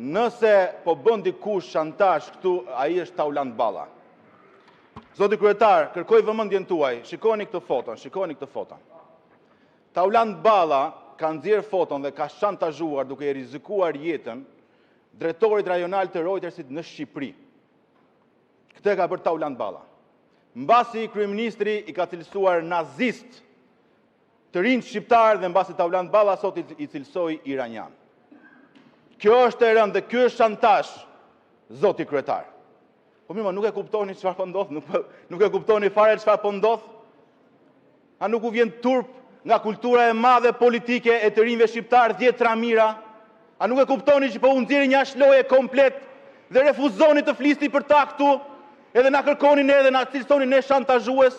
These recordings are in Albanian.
Nëse po bën dikush shantazh këtu, ai është Tauland Balla. Zoti kryetar, kërkoj vëmendjen tuaj. Shikoni këtë foton, Tauland Balla ka nxjerr foton dhe ka shantazhuar duke i rrezikuar jetën drejtorit rajonal të Reutersit në Shqipëri. Këtë ka bërë Tauland Balla. Mbasi kryeministri i ka cilësuar nazist të rinj shqiptar dhe mbasi Tauland Balla sot i cilësoi iranian. Kjo është e rëndë dhe ky është shantazh, zoti kryetar. Po mirë, nuk e kuptoni çfarë po ndodh, nuk e kuptoni fare çfarë po ndodh? A nuk u vjen turp nga kultura e madhe politike e të rinjve shqiptar 10 ramira? A nuk e kuptoni që po u nxjerrin një ashloje komplet dhe refuzoni të flisni për ta këtu, edhe na kërkoni ne dhe na cilësoni ne shantazhues?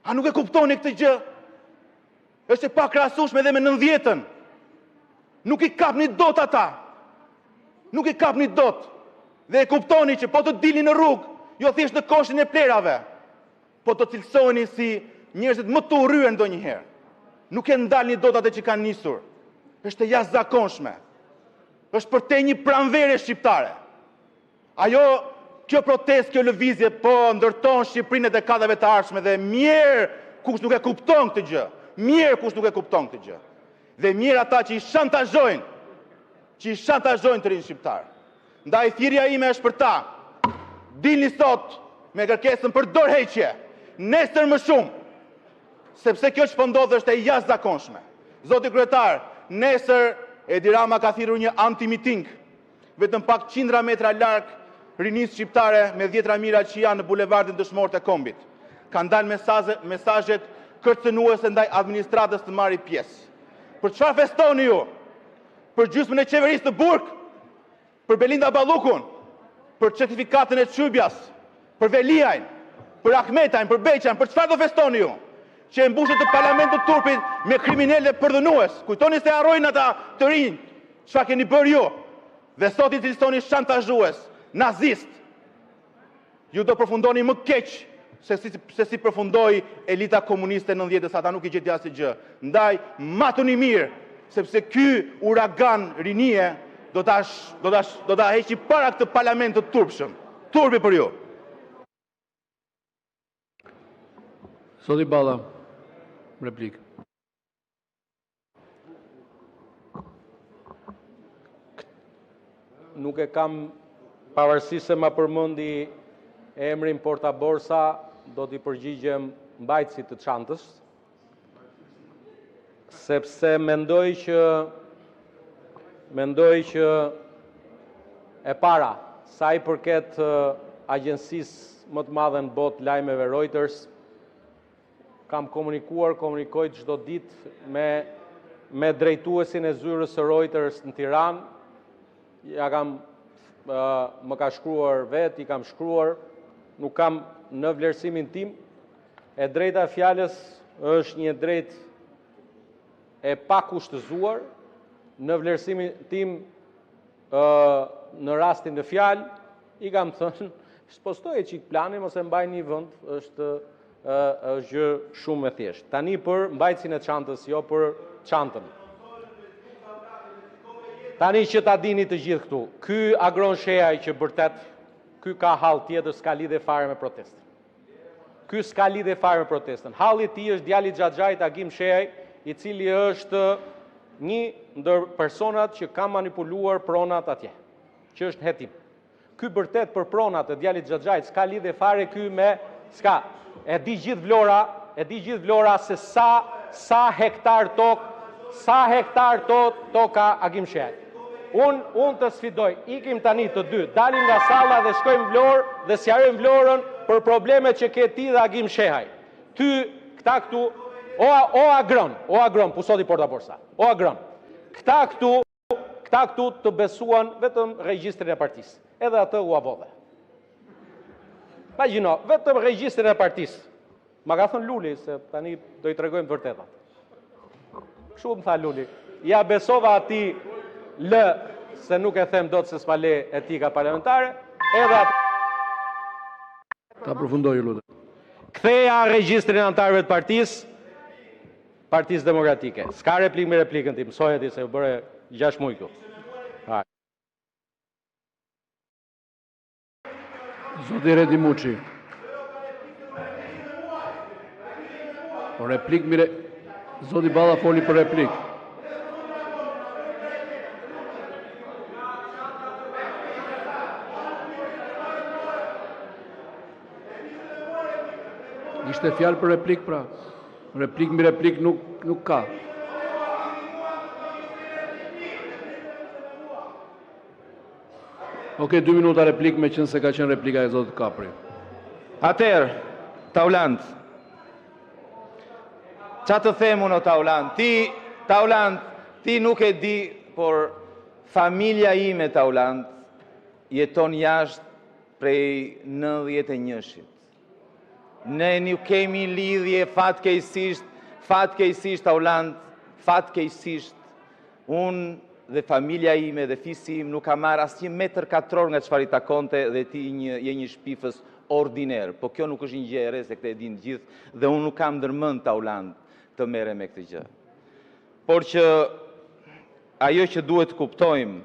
A nuk e kuptoni këtë gjë? Është e pakrahasueshme edhe me 90-ën. Nuk i kapni dot ata. Nuk i kapni dot. Dhe e kuptoni që po të dilni në rrugë, jo thjesht në koshin e plerave, po të cilësoni si njerëzit më të urryer ndonjëherë. Nuk e ndalni dot atë që kanë nisur. Është e jashtëzakonshme. Është për te një pranvere shqiptare. Kjo protestë, kjo lëvizje po ndërton Shqipërinë e dekadave të ardhshme dhe mirë kush nuk e kupton këtë gjë. Dhe mirë ata që i shantazhojnë, të rinj shqiptar. Ndaj thirrja ime është për ta. Dilni sot me kërkesën për dorëheqje, nesër më shumë, sepse kjo që po ndodh është e jashtëzakonshme. Zoti kryetar, nesër Edi Rama ka thirrur një anti-miting, vetëm pak qindra metra larg rinisë shqiptare me 10 ramira që janë në bulevardin Dëshmorët e Kombit. Kanë dalë mesazhet kërcënuese ndaj administratës të marrë pjesë. Për çfarë festoni ju? Për gjysmën e qeverisë të Burg? Për Belinda Ballukun? Për certifikatën e Çybjas? Për Veliajn? Për Ahmetajn? Për Beqajn? Për çfarë do festoni ju? Që e mbushit të parlamentit turpit me kriminalë përdhënues. Kujtoni se harrojnë ata të rinj. Çfarë keni bërë ju? Dhe sot i cilësoni shantazhues, nazist. Ju do përfundoni më keq se si përfundoi elita komuniste në 90-s, ata nuk i gjeti asgjë. Ndaj matuni mirë, sepse ky uragan rinie do ta heqi para këtë parlament të turpshëm. Turpi për ju. Zoti Balla, replikë. Nuk e kam, pavarësisht se ma përmendi emrin Porta Borsa, do t'i përgjigjem mbajtësit të çantës, sepse mendoj që e para, sa i përket agjensisë më të madhe në botë lajmeve Reuters, kam komunikoj çdo ditë me drejtuesin e zyrës së Reuters në Tiranë. Më ka shkruar vetë, i kam shkruar, nuk kam në vlerësimin tim, e drejta e fjalës është një drejtë e pa kushtëzuar, në vlerësimin tim në rastin e fjalë, i kam thënë, spostoj e qik planin, ose mbaj një vënd, është gjë shumë e thjeshtë. Tani për mbajtësin e çantës, jo për çantën. Tani që ta dini të gjithë këtu, ky Agron Shehaj që bërtet, ky ka hall tjetër, s'ka lidhje fare me protestën. Ky s'ka lidhje fare me protestën. Halli i tij është djali i Xhaxhait Agim Shehaj, i cili është një ndër personat që ka manipuluar pronat atje, që është hetim. Ky bërtet për pronat e djalit Xhaxhait s'ka lidhje fare ky me s'ka. E di gjithë vlora se sa hektar toka Agim Shehaj. Unë të sfidoj, ikim tani të dy, dalim nga salla dhe shkojmë Vlorë dhe sqarojmë Vlorën për problemet që ke ti dhe Agim Shehaj. Ty, këta këtu, o agron, pusoti Porta Borsa, o agron. Këta këtu të besuan vetëm regjistrin e partisë, edhe atë u avodhe. Pa gjino, vetëm regjistrin e partisë. Ma ka thënë Luli, se tani do i tregojmë vërtetat. Kështu më tha Luli, ja besova ati se nuk e them dot se s'pa le etika parlamentare, edhe atë... Ta përfundoj, lutem. Ktheja regjistrin e antarëve të Partisë Demokratike. S'ka replikë me replikën tim, mësoj ti se u bëre 6 muaj këtu. Zoti Redi Muçi. Po replik mire. Zoti Balla foli për replik. Ishte fjalë për replik pra. Replik mi replik nuk ka. Oke, 2 minuta replik me qenë se ka qenë replika e Zotit Kapri. Atëherë, Taulant, qa të themu në Taulant, ti nuk e di, por familja ime, Taulant, jeton jashtë prej 91-shit. Ne nuk kemi lidhje fatkeqësisht, Taulant, fatkeqësisht, unë dhe familja ime dhe fisi im nuk ka marrë asnjë metër katror nga çfarë i takonte dhe ti je një shpifës ordiner. Po kjo nuk është një gjë e re se këtë e dinë gjithë dhe unë nuk kam ndërmend Taulant të merrem me këtë gjë. Por që ajo që duhet të kuptojmë,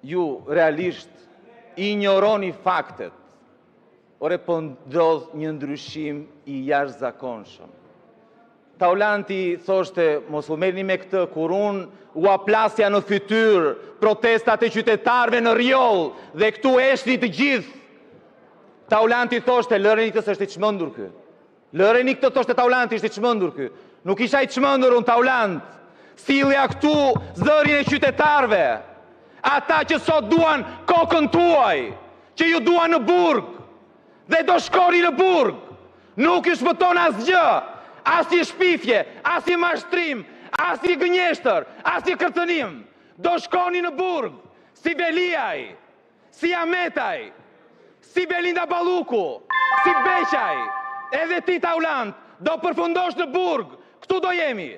ju realisht injoroni faktet. Ore po ndodh një ndryshim i jashtëzakonshëm. Taulanti thoshte, mos u merrni me këtë, kur unë u aplasja në fytyrë protestat e qytetarëve në rjoll dhe këtu eshni të gjithë. Taulanti thoshte, lëreni këtë s'është i çmendur ky. Lëreni këtë thoshte Taulanti ishte i çmendur ky. Nuk isha i çmendur unë Taulant. Sillja këtu zërin e qytetarëve. Ata që sot duan kokën tuaj, që ju duan në burg dhe do shkoni në burg. Nuk ju shpëton asgjë. As një shpifje, as një mashtrim, as një gënjeshtër, as një kërcënim. Do shkoni në burg, si Beliaj, si Ametaj, si Belinda Balluku, si Beqaj, edhe ti Taulant, do përfundosh në burg, këtu do jemi.